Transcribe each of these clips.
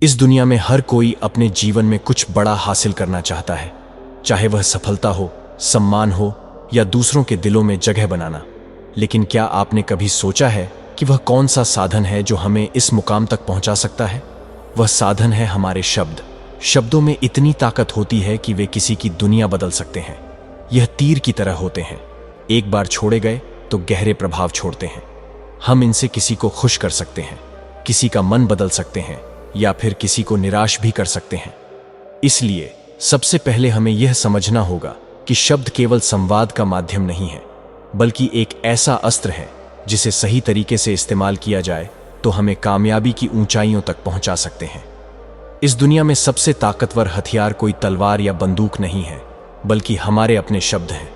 इस दुनिया में हर कोई अपने जीवन में कुछ बड़ा हासिल करना चाहता है, चाहे वह सफलता हो, सम्मान हो या दूसरों के दिलों में जगह बनाना। लेकिन क्या आपने कभी सोचा है कि वह कौन सा साधन है जो हमें इस मुकाम तक पहुंचा सकता है? वह साधन है हमारे शब्द। शब्दों में इतनी ताकत होती है कि वे किसी की दुनिया बदल सकते हैं। यह तीर की तरह होते हैं, एक बार छोड़े गए तो गहरे प्रभाव छोड़ते हैं। हम इनसे किसी को खुश कर सकते हैं, किसी का मन बदल सकते हैं या फिर किसी को निराश भी कर सकते हैं। इसलिए सबसे पहले हमें यह समझना होगा कि शब्द केवल संवाद का माध्यम नहीं है, बल्कि एक ऐसा अस्त्र है जिसे सही तरीके से इस्तेमाल किया जाए तो हमें कामयाबी की ऊंचाइयों तक पहुंचा सकते हैं। इस दुनिया में सबसे ताकतवर हथियार कोई तलवार या बंदूक नहीं है, बल्कि हमारे अपने शब्द हैं।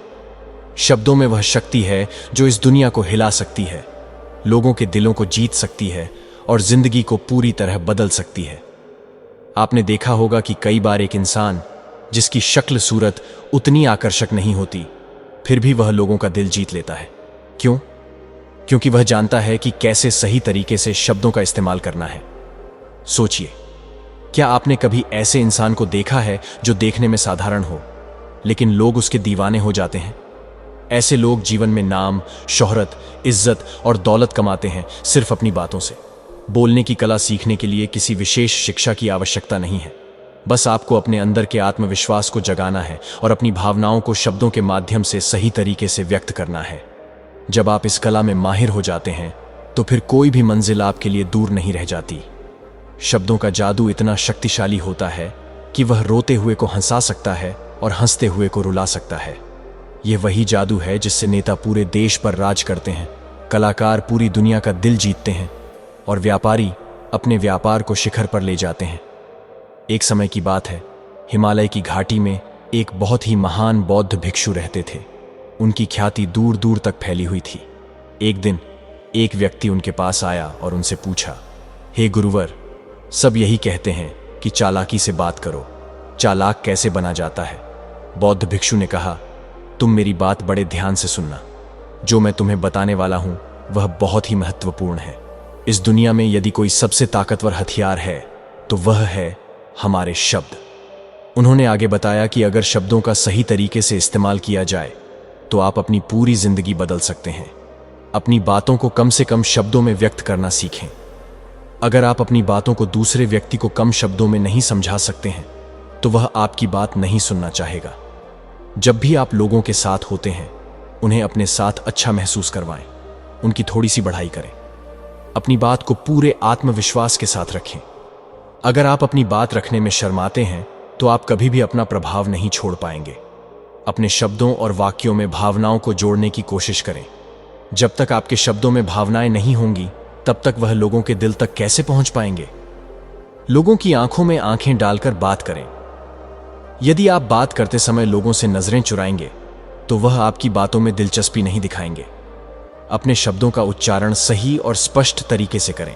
शब्दों में वह शक्ति है जो इस दुनिया को हिला सकती है, लोगों के दिलों को जीत सकती है और जिंदगी को पूरी तरह बदल सकती है। आपने देखा होगा कि कई बार एक इंसान जिसकी शक्ल सूरत उतनी आकर्षक नहीं होती, फिर भी वह लोगों का दिल जीत लेता है। क्यों? क्योंकि वह जानता है कि कैसे सही तरीके से शब्दों का इस्तेमाल करना है। सोचिए, क्या आपने कभी ऐसे इंसान को देखा है जो देखने में साधारण हो, लेकिन लोग उसके दीवाने हो जाते हैं? ऐसे लोग जीवन में नाम, शोहरत, इज्जत और दौलत कमाते हैं सिर्फ अपनी बातों से। बोलने की कला सीखने के लिए किसी विशेष शिक्षा की आवश्यकता नहीं है। बस आपको अपने अंदर के आत्मविश्वास को जगाना है और अपनी भावनाओं को शब्दों के माध्यम से सही तरीके से व्यक्त करना है। जब आप इस कला में माहिर हो जाते हैं तो फिर कोई भी मंजिल आपके लिए दूर नहीं रह जाती। शब्दों का जादू इतना शक्तिशाली होता है कि वह रोते हुए को हंसा सकता है और हंसते हुए को रुला सकता है। यह वही जादू है जिससे नेता पूरे देश पर राज करते हैं, कलाकार पूरी दुनिया का दिल जीतते हैं और व्यापारी अपने व्यापार को शिखर पर ले जाते हैं। एक समय की बात है, हिमालय की घाटी में एक बहुत ही महान बौद्ध भिक्षु रहते थे। उनकी ख्याति दूर दूर तक फैली हुई थी। एक दिन एक व्यक्ति उनके पास आया और उनसे पूछा, हे गुरुवर, सब यही कहते हैं कि चालाकी से बात करो, चालाक कैसे बना जाता है? बौद्ध भिक्षु ने कहा, तुम मेरी बात बड़े ध्यान से सुनना। जो मैं तुम्हें बताने वाला हूं वह बहुत ही महत्वपूर्ण है। इस दुनिया में यदि कोई सबसे ताकतवर हथियार है तो वह है हमारे शब्द। उन्होंने आगे बताया कि अगर शब्दों का सही तरीके से इस्तेमाल किया जाए तो आप अपनी पूरी जिंदगी बदल सकते हैं। अपनी बातों को कम से कम शब्दों में व्यक्त करना सीखें। अगर आप अपनी बातों को दूसरे व्यक्ति को कम शब्दों में नहीं समझा सकते हैं तो वह आपकी बात नहीं सुनना चाहेगा। जब भी आप लोगों के साथ होते हैं, उन्हें अपने साथ अच्छा महसूस करवाएं, उनकी थोड़ी सी बढ़ाई करें। अपनी बात को पूरे आत्मविश्वास के साथ रखें। अगर आप अपनी बात रखने में शर्माते हैं तो आप कभी भी अपना प्रभाव नहीं छोड़ पाएंगे। अपने शब्दों और वाक्यों में भावनाओं को जोड़ने की कोशिश करें। जब तक आपके शब्दों में भावनाएं नहीं होंगी, तब तक वह लोगों के दिल तक कैसे पहुंच पाएंगे? लोगों की आंखों में आंखें डालकर बात करें। यदि आप बात करते समय लोगों से नजरें चुराएंगे तो वह आपकी बातों में दिलचस्पी नहीं दिखाएंगे। अपने शब्दों का उच्चारण सही और स्पष्ट तरीके से करें।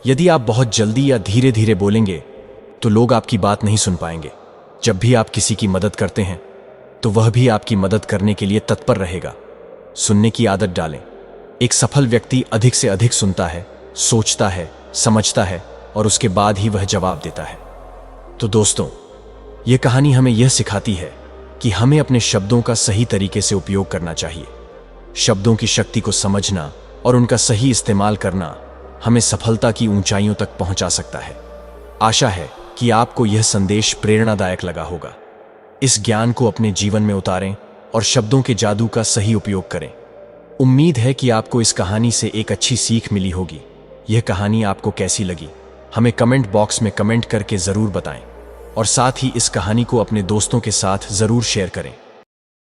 यदि आप बहुत जल्दी या धीरे धीरे बोलेंगे तो लोग आपकी बात नहीं सुन पाएंगे। जब भी आप किसी की मदद करते हैं तो वह भी आपकी मदद करने के लिए तत्पर रहेगा। सुनने की आदत डालें। एक सफल व्यक्ति अधिक से अधिक सुनता है, सोचता है, समझता है और उसके बाद ही वह जवाब देता है। तो दोस्तों, यह कहानी हमें यह सिखाती है कि हमें अपने शब्दों का सही तरीके से उपयोग करना चाहिए। शब्दों की शक्ति को समझना और उनका सही इस्तेमाल करना हमें सफलता की ऊंचाइयों तक पहुंचा सकता है। आशा है कि आपको यह संदेश प्रेरणादायक लगा होगा। इस ज्ञान को अपने जीवन में उतारें और शब्दों के जादू का सही उपयोग करें। उम्मीद है कि आपको इस कहानी से एक अच्छी सीख मिली होगी। यह कहानी आपको कैसी लगी, हमें कमेंट बॉक्स में कमेंट करके जरूर बताएं और साथ ही इस कहानी को अपने दोस्तों के साथ जरूर शेयर करें।